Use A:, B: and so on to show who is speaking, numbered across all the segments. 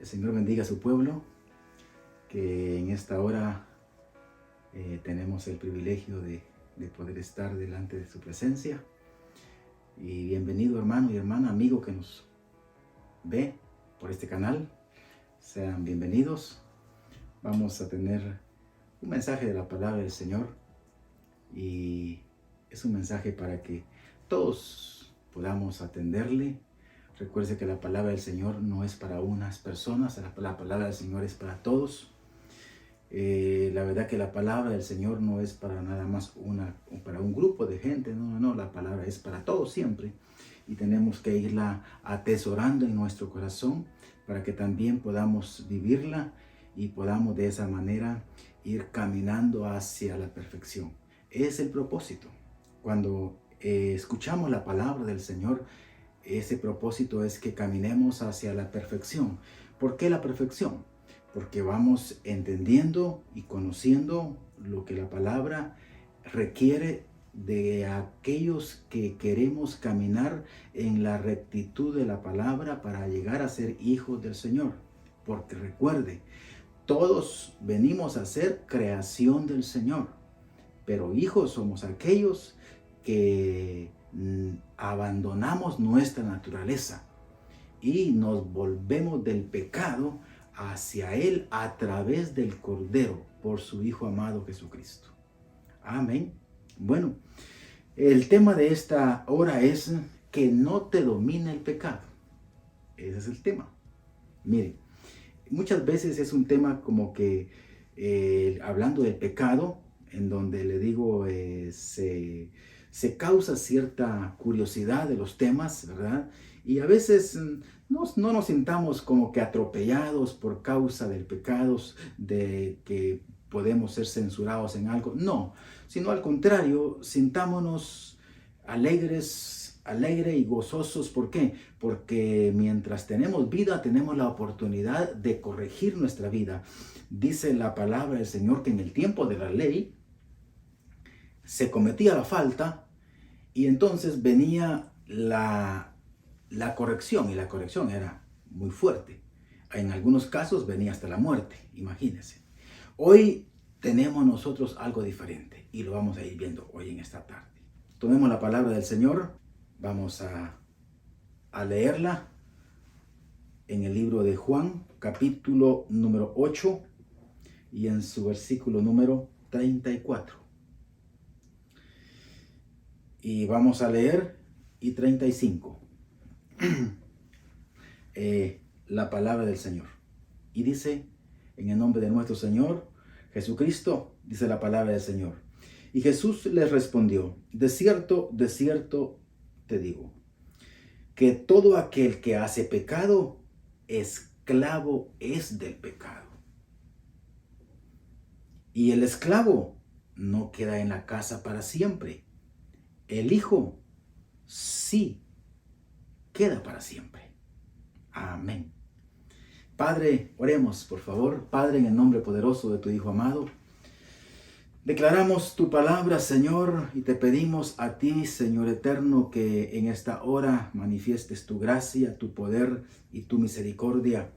A: El Señor bendiga a su pueblo, que en esta hora tenemos el privilegio de poder estar delante de su presencia. Y bienvenido, hermano y hermana, amigo que nos ve por este canal. Sean bienvenidos. Vamos a tener un mensaje de la palabra del Señor, y es un mensaje para que todos podamos atenderle. Recuerde que la palabra del Señor no es para unas personas, la palabra del Señor es para todos. La verdad que la palabra del Señor no es para nada más para un grupo de gente, no, la palabra es para todos siempre. Y tenemos que irla atesorando en nuestro corazón para que también podamos vivirla y podamos de esa manera ir caminando hacia la perfección. Es el propósito. Cuando escuchamos la palabra del Señor, ese propósito es que caminemos hacia la perfección. ¿Por qué la perfección? Porque vamos entendiendo y conociendo lo que la palabra requiere de aquellos que queremos caminar en la rectitud de la palabra para llegar a ser hijos del Señor. Porque recuerde, todos venimos a ser creación del Señor, pero hijos somos aquellos que abandonamos nuestra naturaleza y nos volvemos del pecado hacia Él a través del Cordero por su Hijo amado Jesucristo. Amén. Bueno, el tema de esta hora es que no te domine el pecado. Ese es el tema. Mire, muchas veces es un tema como que hablando del pecado, en donde le digo se causa cierta curiosidad de los temas, ¿verdad? Y a veces no nos sintamos como que atropellados por causa del pecado, de que podemos ser censurados en algo. No, sino al contrario, sintámonos alegre y gozosos. ¿Por qué? Porque mientras tenemos vida, tenemos la oportunidad de corregir nuestra vida. Dice la palabra del Señor que en el tiempo de la ley se cometía la falta y entonces venía la corrección, y la corrección era muy fuerte. En algunos casos venía hasta la muerte, imagínense. Hoy tenemos nosotros algo diferente y lo vamos a ir viendo hoy en esta tarde. Tomemos la palabra del Señor, vamos a leerla en el libro de Juan, capítulo número 8 y en su versículo número 34. Y vamos a leer y 35. La palabra del Señor. Y dice, en el nombre de nuestro Señor Jesucristo, dice la palabra del Señor. Y Jesús les respondió, de cierto te digo, que todo aquel que hace pecado, esclavo es del pecado. Y el esclavo no queda en la casa para siempre. El Hijo sí queda para siempre. Amén. Padre, oremos, por favor. Padre, en el nombre poderoso de tu Hijo amado, declaramos tu palabra, Señor, y te pedimos a ti, Señor eterno, que en esta hora manifiestes tu gracia, tu poder y tu misericordia.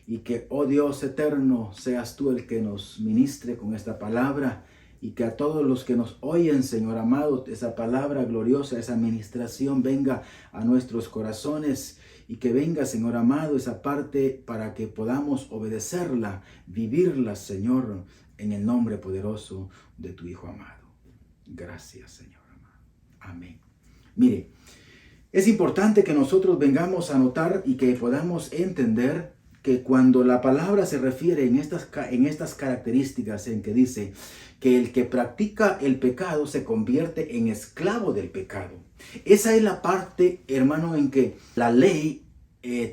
A: Y que, oh Dios eterno, seas tú el que nos ministre con esta palabra. Y que a todos los que nos oyen, Señor amado, esa palabra gloriosa, esa administración venga a nuestros corazones. Y que venga, Señor amado, esa parte para que podamos obedecerla, vivirla, Señor, en el nombre poderoso de tu Hijo amado. Gracias, Señor amado. Amén. Mire, es importante que nosotros vengamos a notar y que podamos entender que cuando la palabra se refiere en estas características en que dice que el que practica el pecado se convierte en esclavo del pecado. Esa es la parte, hermano, en que la ley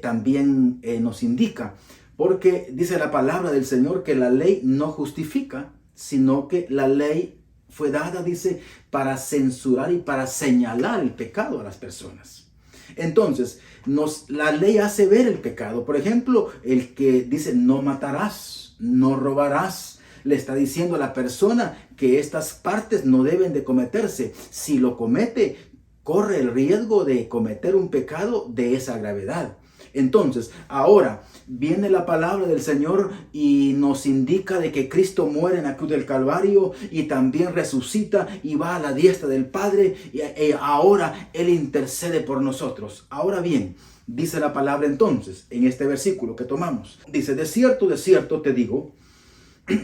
A: también nos indica, porque dice la palabra del Señor que la ley no justifica, sino que la ley fue dada, dice, para censurar y para señalar el pecado a las personas. Entonces, la ley hace ver el pecado. Por ejemplo, el que dice no matarás, no robarás, le está diciendo a la persona que estas partes no deben de cometerse. Si lo comete, corre el riesgo de cometer un pecado de esa gravedad. Entonces, ahora viene la palabra del Señor y nos indica de que Cristo muere en la cruz del Calvario y también resucita y va a la diestra del Padre y ahora Él intercede por nosotros. Ahora bien, dice la palabra entonces, en este versículo que tomamos, dice, de cierto te digo,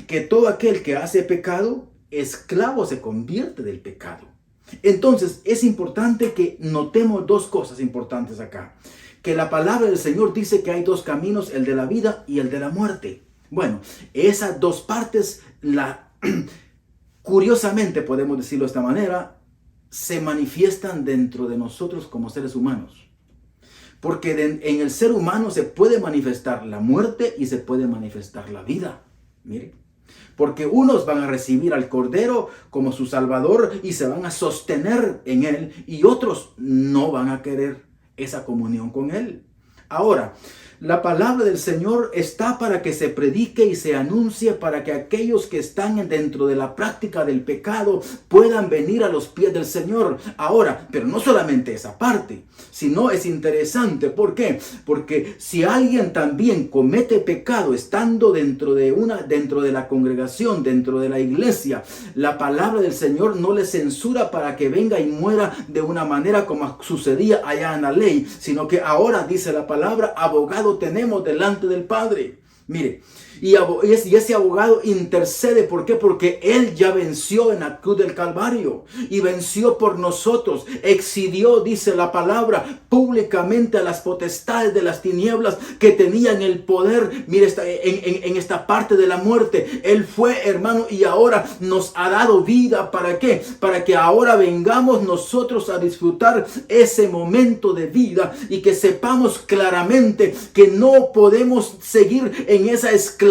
A: que todo aquel que hace pecado, esclavo se convierte del pecado. Entonces es importante que notemos dos cosas importantes acá. Que la palabra del Señor dice que hay dos caminos, el de la vida y el de la muerte. Bueno, esas dos partes, curiosamente podemos decirlo de esta manera, se manifiestan dentro de nosotros como seres humanos. Porque en el ser humano se puede manifestar la muerte y se puede manifestar la vida. Mire, porque unos van a recibir al Cordero como su Salvador y se van a sostener en Él, y otros no van a querer esa comunión con Él. Ahora, la palabra del Señor está para que se predique y se anuncie, para que aquellos que están dentro de la práctica del pecado puedan venir a los pies del Señor. Ahora, pero no solamente esa parte, sino es interesante. ¿Por qué? Porque si alguien también comete pecado estando dentro de la congregación, dentro de la iglesia, la palabra del Señor no le censura para que venga y muera de una manera como sucedía allá en la ley, sino que ahora dice la palabra, abogado tenemos delante del Padre. Mire, y ese abogado intercede. ¿Por qué? Porque Él ya venció en la cruz del Calvario y venció por nosotros. Exhibió, dice la palabra, públicamente a las potestades de las tinieblas que tenían el poder. Mire, en esta parte de la muerte, Él fue, hermano, y ahora nos ha dado vida. ¿Para qué? Para que ahora vengamos nosotros a disfrutar ese momento de vida y que sepamos claramente que no podemos seguir en esa esclavitud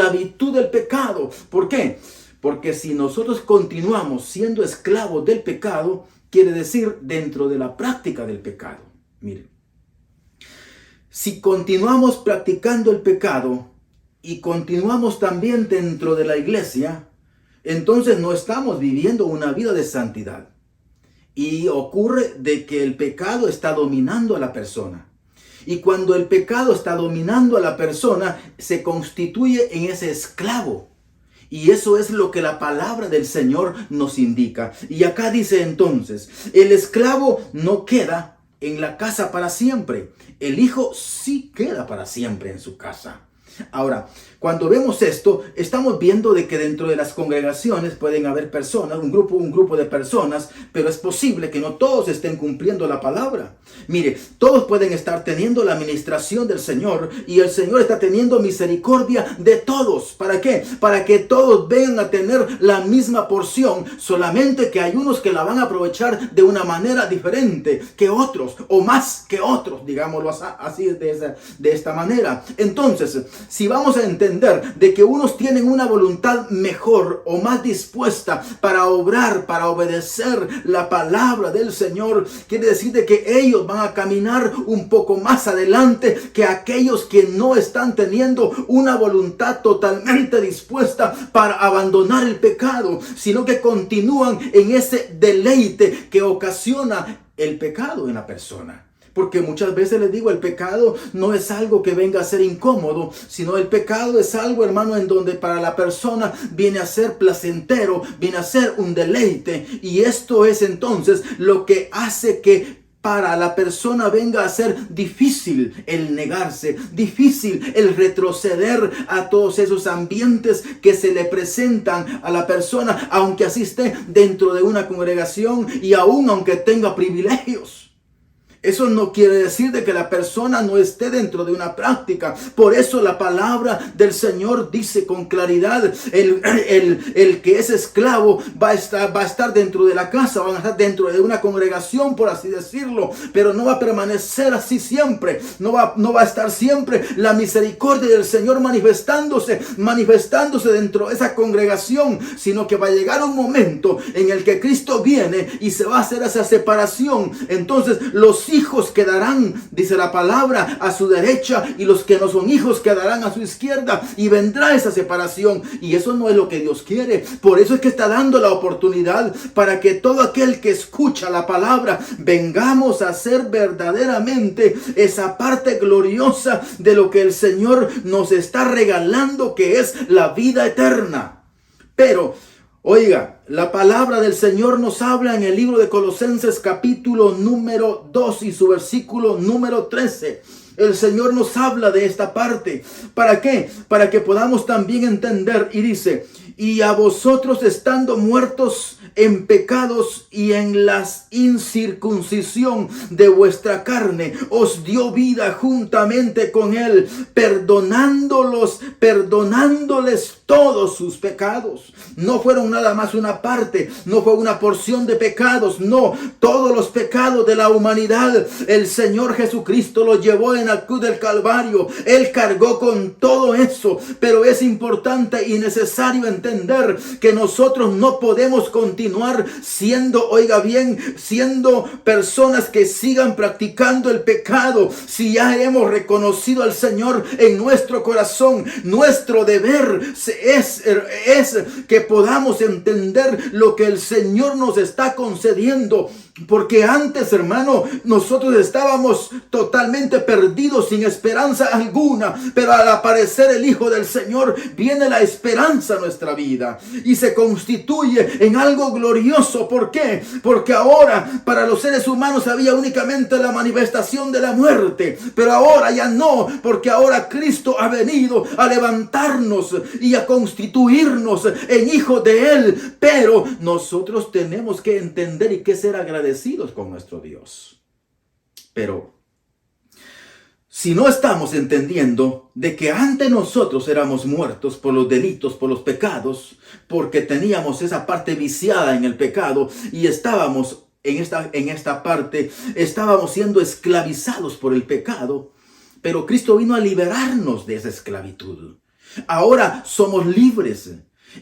A: del pecado. ¿Por qué? Porque si nosotros continuamos siendo esclavos del pecado, quiere decir dentro de la práctica del pecado. Mire, si continuamos practicando el pecado y continuamos también dentro de la iglesia, entonces no estamos viviendo una vida de santidad. Y ocurre de que el pecado está dominando a la persona. Y cuando el pecado está dominando a la persona, se constituye en ese esclavo. Y eso es lo que la palabra del Señor nos indica. Y acá dice entonces, el esclavo no queda en la casa para siempre. El hijo sí queda para siempre en su casa. Ahora, cuando vemos esto, estamos viendo de que dentro de las congregaciones pueden haber personas, un grupo de personas, pero es posible que no todos estén cumpliendo la palabra. Mire, todos pueden estar teniendo la administración del Señor y el Señor está teniendo misericordia de todos. ¿Para qué? Para que todos vengan a tener la misma porción, solamente que hay unos que la van a aprovechar de una manera diferente que otros, o más que otros, digámoslo así de esta manera. Entonces, si vamos a entender de que unos tienen una voluntad mejor o más dispuesta para obrar, para obedecer la palabra del Señor, quiere decir de que ellos van a caminar un poco más adelante que aquellos que no están teniendo una voluntad totalmente dispuesta para abandonar el pecado, sino que continúan en ese deleite que ocasiona el pecado en la persona. Porque muchas veces les digo, el pecado no es algo que venga a ser incómodo, sino el pecado es algo, hermano, en donde para la persona viene a ser placentero, viene a ser un deleite. Y esto es entonces lo que hace que para la persona venga a ser difícil el negarse, difícil el retroceder a todos esos ambientes que se le presentan a la persona, aunque así esté dentro de una congregación y aún aunque tenga privilegios. Eso no quiere decir de que la persona no esté dentro de una práctica. Por eso la palabra del Señor dice con claridad, el que es esclavo va a estar dentro de la casa, va a estar dentro de una congregación, por así decirlo, pero no va a permanecer así siempre. No va a estar siempre la misericordia del Señor manifestándose dentro de esa congregación, sino que va a llegar un momento en el que Cristo viene y se va a hacer esa separación. Entonces los hijos quedarán, dice la palabra, a su derecha, y los que no son hijos quedarán a su izquierda, y vendrá esa separación. Y eso no es lo que Dios quiere. Por eso es que está dando la oportunidad para que todo aquel que escucha la palabra vengamos a ser verdaderamente esa parte gloriosa de lo que el Señor nos está regalando, que es la vida eterna. Pero oiga, la palabra del Señor nos habla en el libro de Colosenses capítulo número 2 y su versículo número 13. El Señor nos habla de esta parte. ¿Para qué? Para que podamos también entender. Y dice: y a vosotros, estando muertos en pecados y en la incircuncisión de vuestra carne, os dio vida juntamente con Él, perdonándoles todos sus pecados. No fueron nada más una parte, no fue una porción de pecados, no, todos los pecados de la humanidad el Señor Jesucristo los llevó en la cruz del Calvario. Él cargó con todo eso. Pero es importante y necesario entender que nosotros no podemos continuar siendo, oiga bien, siendo personas que sigan practicando el pecado. Si ya hemos reconocido al Señor en nuestro corazón, nuestro deber es que podamos entender lo que el Señor nos está concediendo. Porque antes, hermano, nosotros estábamos totalmente perdidos, sin esperanza alguna. Pero al aparecer el Hijo del Señor, viene la esperanza a nuestra vida y se constituye en algo glorioso. ¿Por qué? Porque ahora para los seres humanos había únicamente la manifestación de la muerte, pero ahora ya no, porque ahora Cristo ha venido a levantarnos y a constituirnos en hijos de Él. Pero nosotros tenemos que entender y que ser agradecidos con nuestro Dios. Pero si no estamos entendiendo de que antes nosotros éramos muertos por los delitos, por los pecados, porque teníamos esa parte viciada en el pecado y estábamos en esta parte, estábamos siendo esclavizados por el pecado, pero Cristo vino a liberarnos de esa esclavitud. Ahora somos libres.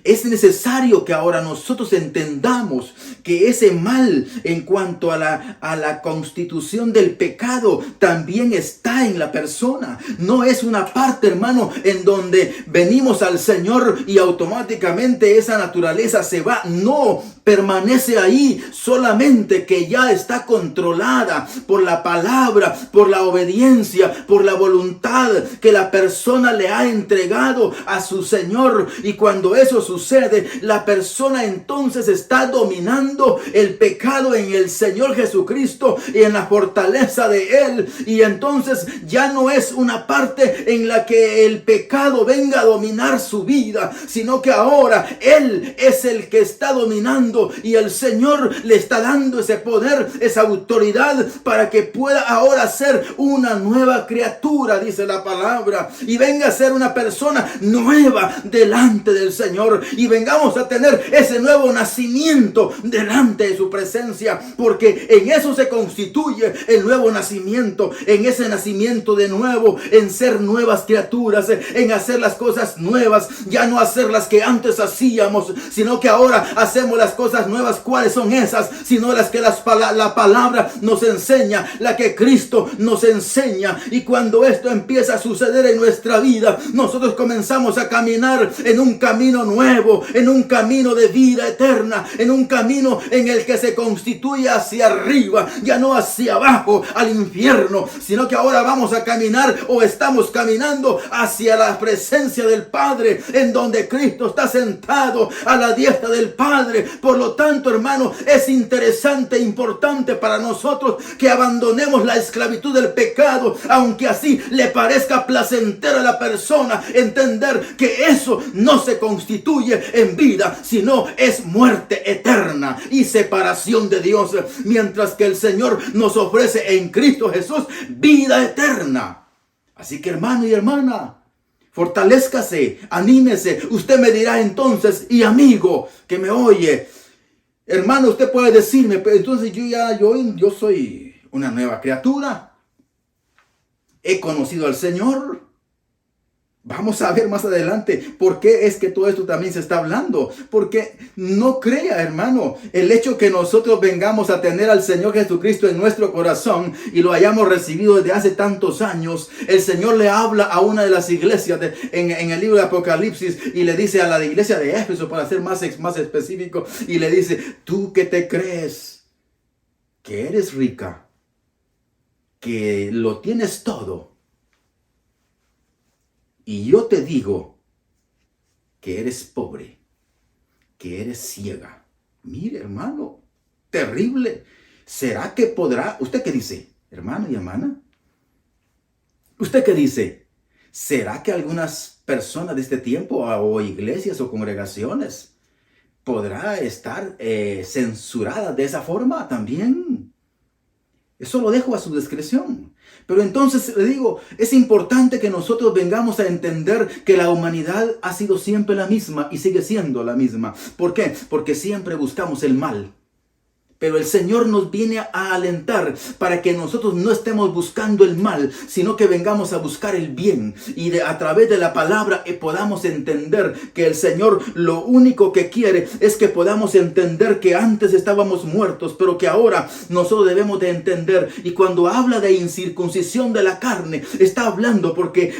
A: Es necesario que ahora nosotros entendamos que ese mal en cuanto a la constitución del pecado también está en la persona. No es una parte, hermano, en donde venimos al Señor y automáticamente esa naturaleza se va. No, permanece ahí, solamente que ya está controlada por la palabra, por la obediencia, por la voluntad que la persona le ha entregado a su Señor. Y cuando eso sucede, la persona entonces está dominando el pecado en el Señor Jesucristo y en la fortaleza de Él. Y entonces ya no es una parte en la que el pecado venga a dominar su vida, sino que ahora Él es el que está dominando y el Señor le está dando ese poder, esa autoridad para que pueda ahora ser una nueva criatura, dice la palabra, y venga a ser una persona nueva delante del Señor. Y vengamos a tener ese nuevo nacimiento delante de su presencia, porque en eso se constituye el nuevo nacimiento, en ese nacimiento de nuevo, en ser nuevas criaturas, en hacer las cosas nuevas, ya no hacer las que antes hacíamos, sino que ahora hacemos las cosas nuevas. ¿Cuáles son esas? Sino las que la palabra nos enseña, la que Cristo nos enseña. Y cuando esto empieza a suceder en nuestra vida, nosotros comenzamos a caminar en un camino nuevo, en un camino de vida eterna, en un camino en el que se constituye hacia arriba, ya no hacia abajo al infierno, sino que ahora vamos a caminar o estamos caminando hacia la presencia del Padre, en donde Cristo está sentado a la diestra del Padre. Por lo tanto, hermano, es interesante e importante para nosotros que abandonemos la esclavitud del pecado, aunque así le parezca placentero a la persona entender que eso no se constituye en vida, sino es muerte eterna y separación de Dios, mientras que el Señor nos ofrece en Cristo Jesús vida eterna. Así que, hermano y hermana, fortalézcase, anímese. Usted me dirá entonces, y amigo que me oye, hermano, usted puede decirme, pero entonces yo soy una nueva criatura, he conocido al Señor, Vamos a ver más adelante por qué es que todo esto también se está hablando. Porque no crea, hermano, el hecho que nosotros vengamos a tener al Señor Jesucristo en nuestro corazón y lo hayamos recibido desde hace tantos años. El Señor le habla a una de las iglesias en el libro de Apocalipsis y le dice a la iglesia de Éfeso, para ser más específico, y le dice: tú que te crees que eres rica, que lo tienes todo, y yo te digo que eres pobre, que eres ciega. Mire, hermano, terrible. ¿Será que podrá? ¿Usted qué dice, hermano y hermana? ¿Usted qué dice? ¿Será que algunas personas de este tiempo, o iglesias o congregaciones, podrá estar censuradas de esa forma también? Eso lo dejo a su discreción. Pero entonces le digo, es importante que nosotros vengamos a entender que la humanidad ha sido siempre la misma y sigue siendo la misma. ¿Por qué? Porque siempre buscamos el mal. Pero el Señor nos viene a alentar para que nosotros no estemos buscando el mal, sino que vengamos a buscar el bien. Y a través de la palabra podamos entender que el Señor lo único que quiere es que podamos entender que antes estábamos muertos, pero que ahora nosotros debemos de entender. Y cuando habla de incircuncisión de la carne, está hablando porque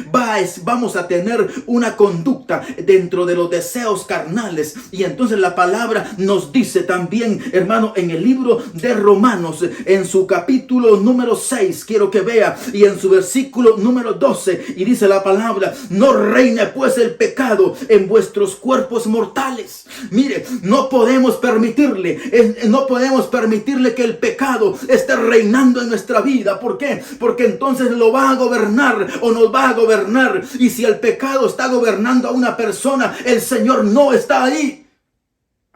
A: vamos a tener una conducta dentro de los deseos carnales. Y entonces la palabra nos dice también, hermano, en el libro de Romanos, en su capítulo número 6, quiero que vea, y en su versículo número 12, y dice la palabra: no reine pues el pecado en vuestros cuerpos mortales. Mire, no podemos permitirle que el pecado esté reinando en nuestra vida. ¿Por qué? Porque entonces lo va a gobernar o nos va a gobernar. Y si el pecado está gobernando a una persona, el Señor no está ahí.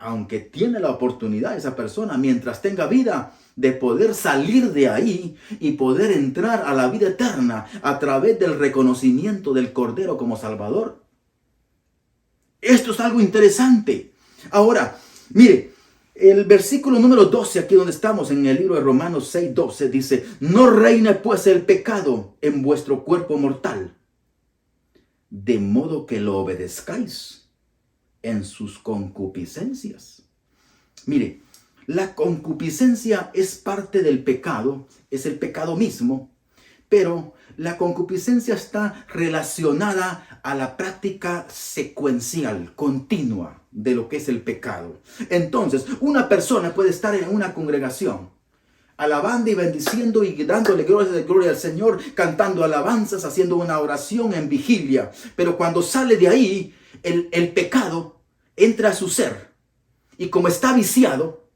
A: Aunque tiene la oportunidad esa persona, mientras tenga vida, de poder salir de ahí y poder entrar a la vida eterna a través del reconocimiento del Cordero como Salvador. Esto es algo interesante. Ahora, mire, el versículo número 12, aquí donde estamos en el libro de Romanos 6:12, dice: no reine pues el pecado en vuestro cuerpo mortal, de modo que lo obedezcáis en sus concupiscencias. Mire, la concupiscencia es parte del pecado, es el pecado mismo, pero la concupiscencia está relacionada a la práctica secuencial, continua de lo que es el pecado. Entonces, una persona puede estar en una congregación alabando y bendiciendo y dándole gloria al Señor, cantando alabanzas, haciendo una oración en vigilia, pero cuando sale de ahí, el pecado entra a su ser, y como está viciado,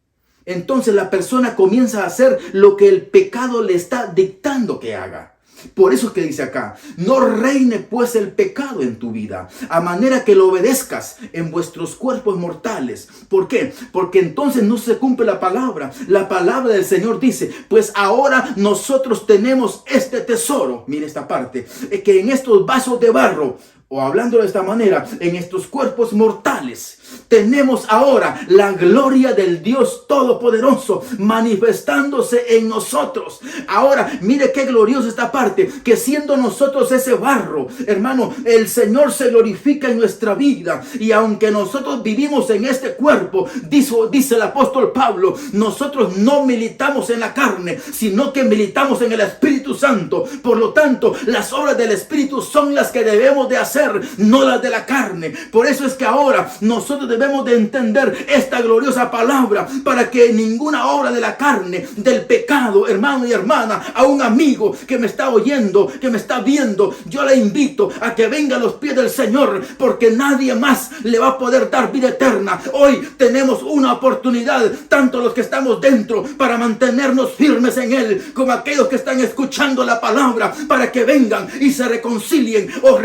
A: entonces la persona comienza a hacer lo que el pecado le está dictando que haga. Por eso es que dice acá: no reine pues el pecado en tu vida, a manera que lo obedezcas en vuestros cuerpos mortales. ¿Por qué? Porque entonces no se cumple la palabra. La palabra del Señor dice: pues ahora nosotros tenemos este tesoro. Mire esta parte, que en estos vasos de barro, o hablando de esta manera, en estos cuerpos mortales, tenemos ahora la gloria del Dios Todopoderoso manifestándose en nosotros. Ahora, mire qué gloriosa esta parte, que siendo nosotros ese barro, hermano, el Señor se glorifica en nuestra vida. Y aunque nosotros vivimos en este cuerpo, dice el apóstol Pablo, nosotros no militamos en la carne, sino que militamos en el Espíritu Santo. Por lo tanto, las obras del Espíritu son las que debemos de hacer, no las de la carne. Por eso es que ahora nosotros debemos de entender esta gloriosa palabra, para que ninguna obra de la carne, del pecado, hermano y hermana, a un amigo que me está oyendo, que me está viendo, yo le invito a que venga a los pies del Señor, porque nadie más le va a poder dar vida eterna. Hoy tenemos una oportunidad, tanto los que estamos dentro, para mantenernos firmes en Él, como aquellos que están escuchando la palabra, para que vengan y se reconcilien o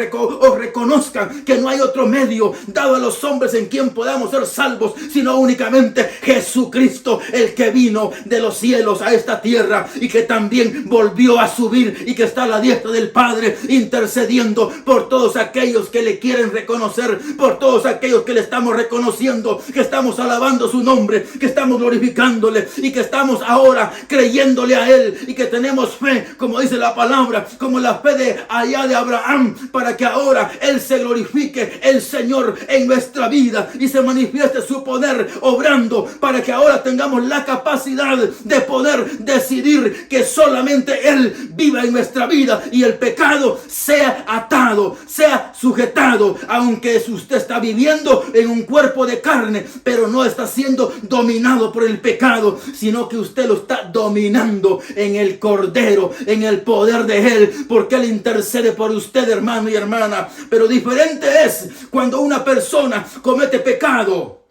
A: reconozcan que no hay otro medio dado a los hombres en quien podamos ser salvos, sino únicamente Jesucristo, el que vino de los cielos a esta tierra y que también volvió a subir y que está a la diestra del Padre intercediendo por todos aquellos que le quieren reconocer, por todos aquellos que le estamos reconociendo, que estamos alabando su nombre, que estamos glorificándole y que estamos ahora creyéndole a Él y que tenemos fe como dice la palabra, como la fe de allá de Abraham, para que ahora Él se glorifique, el Señor, en nuestra vida y se manifieste su poder obrando, para que ahora tengamos la capacidad de poder decidir que solamente Él viva en nuestra vida y el pecado sea atado, sea sujetado, aunque usted está viviendo en un cuerpo de carne, pero no está siendo dominado por el pecado, sino que usted lo está dominando en el Cordero, en el poder de Él, porque Él intercede por usted, hermano y hermana. Pero diferente es cuando una persona comete pecado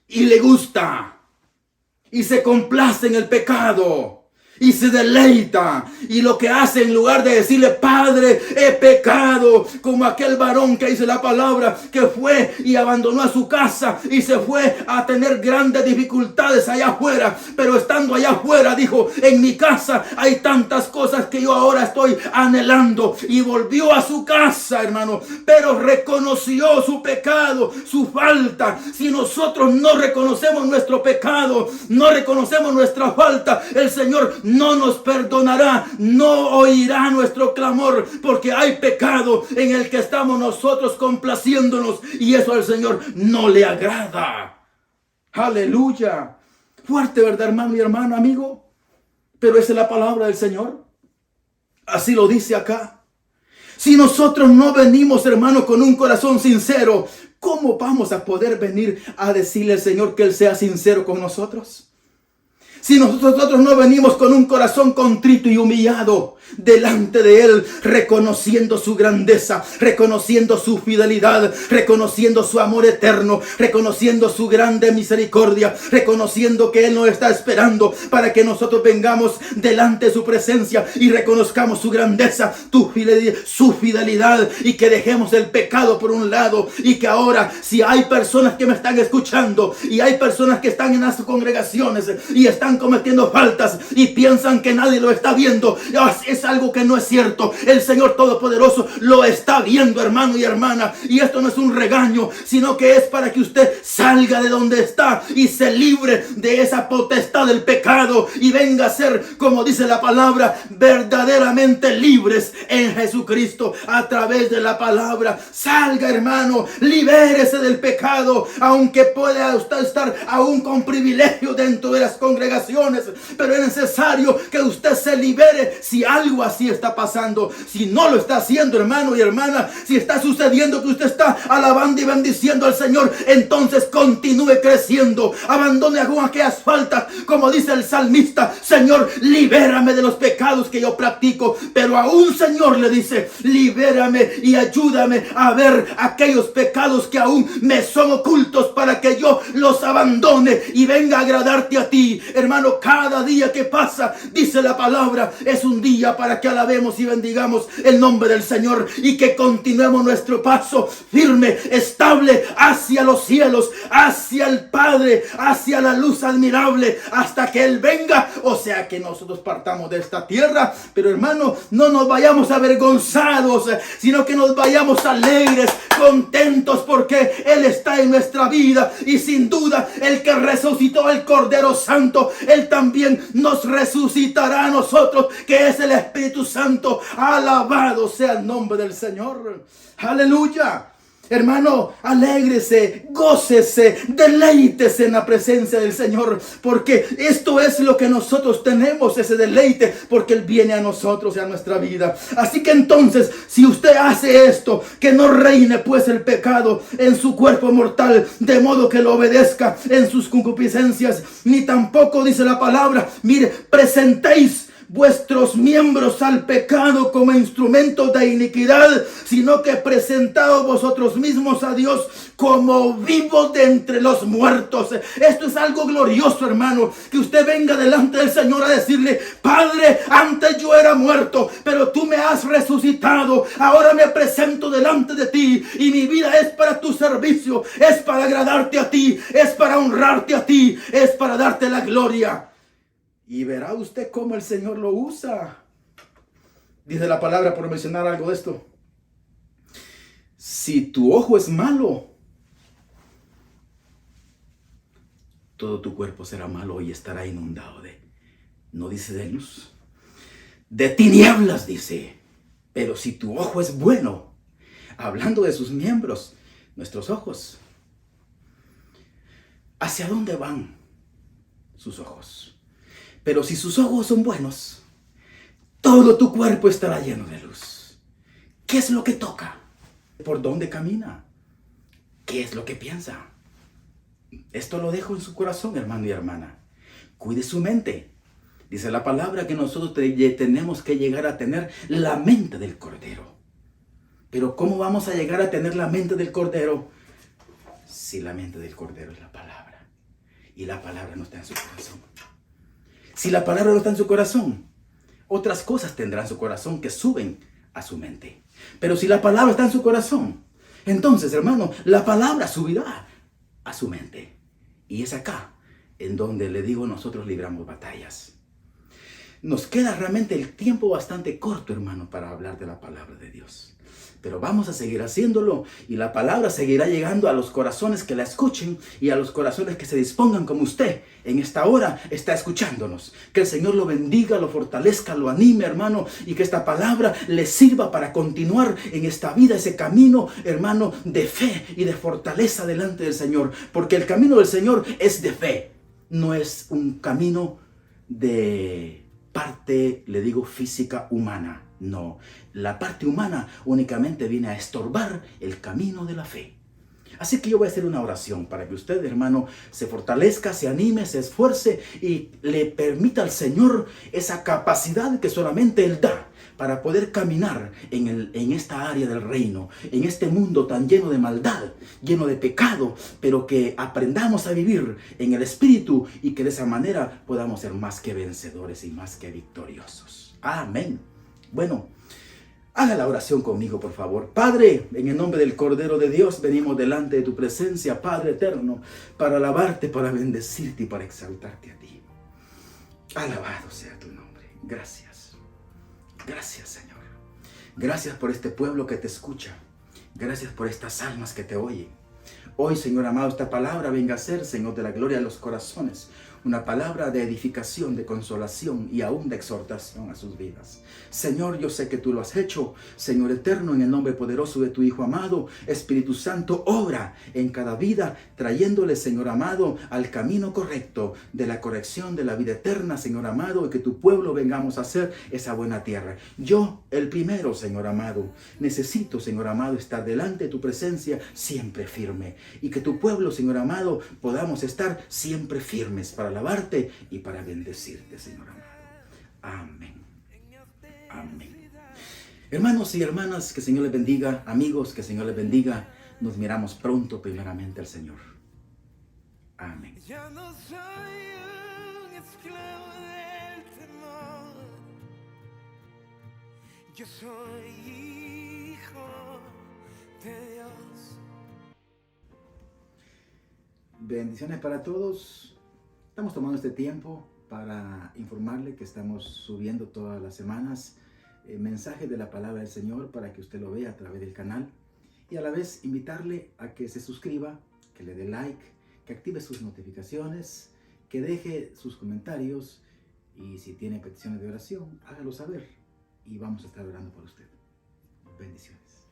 A: y le gusta y se complace en el pecado y se deleita, y lo que hace, en lugar de decirle: Padre, he pecado, como aquel varón que dice la palabra, que fue y abandonó a su casa y se fue a tener grandes dificultades allá afuera, pero estando allá afuera dijo: en mi casa hay tantas cosas que yo ahora estoy anhelando, y volvió a su casa, hermano, pero reconoció su pecado, su falta. Si nosotros no reconocemos nuestro pecado, no reconocemos nuestra falta, el Señor no nos perdonará, no oirá nuestro clamor, porque hay pecado en el que estamos nosotros complaciéndonos, y eso al Señor no le agrada. Aleluya. Fuerte, ¿verdad, hermano y hermana, amigo? Pero esa es la palabra del Señor. Así lo dice acá. Si nosotros no venimos, hermano, con un corazón sincero, ¿cómo vamos a poder venir a decirle al Señor que Él sea sincero con nosotros? Si nosotros no venimos con un corazón contrito y humillado delante de Él, reconociendo su grandeza, reconociendo su fidelidad, reconociendo su amor eterno, reconociendo su grande misericordia, reconociendo que Él nos está esperando para que nosotros vengamos delante de su presencia y reconozcamos su grandeza, su fidelidad, y que dejemos el pecado por un lado, y que ahora, si hay personas que me están escuchando y hay personas que están en las congregaciones y están cometiendo faltas y piensan que nadie lo está viendo, es algo que no es cierto. El Señor Todopoderoso lo está viendo, hermano y hermana, y esto no es un regaño, sino que es para que usted salga de donde está y se libre de esa potestad del pecado y venga a ser, como dice la palabra, verdaderamente libres en Jesucristo a través de la palabra. Salga, hermano, libérese del pecado, aunque pueda usted estar aún con privilegio dentro de las congregaciones, pero es necesario que usted se libere si algo así está pasando. Si no lo está haciendo, hermano y hermana, si está sucediendo que usted está alabando y bendiciendo al Señor, entonces continúe creciendo, abandone aquellas faltas, como dice el salmista: Señor, libérame de los pecados que yo practico. Pero aún, Señor, le dice: libérame y ayúdame a ver aquellos pecados que aún me son ocultos, para que yo los abandone y venga a agradarte a ti. Hermano, cada día que pasa, dice la palabra, es un día para que alabemos y bendigamos el nombre del Señor, y que continuemos nuestro paso firme, estable, hacia los cielos, hacia el Padre, hacia la luz admirable, hasta que Él venga, o sea que nosotros partamos de esta tierra. Pero, hermano, no nos vayamos avergonzados, sino que nos vayamos alegres, contentos, porque Él está en nuestra vida, y sin duda el que resucitó al Cordero Santo, Él también nos resucitará a nosotros, que es el Espíritu Santo. Alabado sea el nombre del Señor. Aleluya. Hermano, alégrese, gócese, deleítese en la presencia del Señor, porque esto es lo que nosotros tenemos, ese deleite, porque Él viene a nosotros y a nuestra vida. Así que entonces, si usted hace esto, que no reine pues el pecado en su cuerpo mortal, de modo que lo obedezca en sus concupiscencias, ni tampoco, dice la palabra, mire, presentéis vuestros miembros al pecado como instrumentos de iniquidad, sino que presentaos vosotros mismos a Dios como vivos de entre los muertos. Esto es algo glorioso, hermano, que usted venga delante del Señor a decirle: Padre, antes yo era muerto, pero tú me has resucitado. Ahora me presento delante de ti, y mi vida es para tu servicio, es para agradarte a ti, es para honrarte a ti, es para darte la gloria. Y verá usted cómo el Señor lo usa. Dice la palabra, por mencionar algo de esto: si tu ojo es malo, todo tu cuerpo será malo y estará inundado de, no dice de luz, de tinieblas, dice. Pero si tu ojo es bueno, hablando de sus miembros, nuestros ojos, ¿hacia dónde van sus ojos? Pero si sus ojos son buenos, todo tu cuerpo estará lleno de luz. ¿Qué es lo que toca? ¿Por dónde camina? ¿Qué es lo que piensa? Esto lo dejo en su corazón, hermano y hermana. Cuide su mente. Dice la palabra que nosotros tenemos que llegar a tener la mente del Cordero. Pero ¿cómo vamos a llegar a tener la mente del Cordero? Si la mente del Cordero es la palabra. Y la palabra no está en su corazón. Si la palabra no está en su corazón, otras cosas tendrán su corazón que suben a su mente. Pero si la palabra está en su corazón, entonces, hermano, la palabra subirá a su mente. Y es acá en donde le digo nosotros libramos batallas. Nos queda realmente el tiempo bastante corto, hermano, para hablar de la palabra de Dios. Pero vamos a seguir haciéndolo y la palabra seguirá llegando a los corazones que la escuchen y a los corazones que se dispongan como usted en esta hora está escuchándonos. Que el Señor lo bendiga, lo fortalezca, lo anime, hermano, y que esta palabra le sirva para continuar en esta vida, ese camino, hermano, de fe y de fortaleza delante del Señor. Porque el camino del Señor es de fe, no es un camino de parte, le digo, física humana. No, la parte humana únicamente viene a estorbar el camino de la fe. Así que yo voy a hacer una oración para que usted, hermano, se fortalezca, se anime, se esfuerce y le permita al Señor esa capacidad que solamente Él da para poder caminar en esta área del reino, en este mundo tan lleno de maldad, lleno de pecado, pero que aprendamos a vivir en el Espíritu y que de esa manera podamos ser más que vencedores y más que victoriosos. Amén. Bueno, haga la oración conmigo, por favor. Padre, en el nombre del Cordero de Dios, venimos delante de tu presencia, Padre eterno, para alabarte, para bendecirte y para exaltarte a ti. Alabado sea tu nombre. Gracias. Gracias, Señor. Gracias por este pueblo que te escucha. Gracias por estas almas que te oyen. Hoy, Señor amado, esta palabra venga a ser, Señor, de la gloria de los corazones. Una palabra de edificación, de consolación y aún de exhortación a sus vidas. Señor, yo sé que tú lo has hecho. Señor eterno, en el nombre poderoso de tu Hijo amado, Espíritu Santo, obra en cada vida, trayéndole, Señor amado, al camino correcto de la corrección de la vida eterna, Señor amado, y que tu pueblo vengamos a hacer esa buena tierra. Yo, el primero, Señor amado, necesito, Señor amado, estar delante de tu presencia siempre firme. Y que tu pueblo, Señor amado, podamos estar siempre firmes para alabarte y para bendecirte, Señor amado. Amén. Amén. Hermanos y hermanas, que el Señor les bendiga. Amigos, que el Señor les bendiga. Nos miramos pronto primeramente al Señor. Amén.
B: Ya no soy un esclavo del temor. Yo soy hijo de Dios.
A: Bendiciones para todos. Estamos tomando este tiempo para informarle que estamos subiendo todas las semanas mensajes de la palabra del Señor para que usted lo vea a través del canal y a la vez invitarle a que se suscriba, que le dé like, que active sus notificaciones, que deje sus comentarios y si tiene peticiones de oración, hágalo saber y vamos a estar orando por usted. Bendiciones.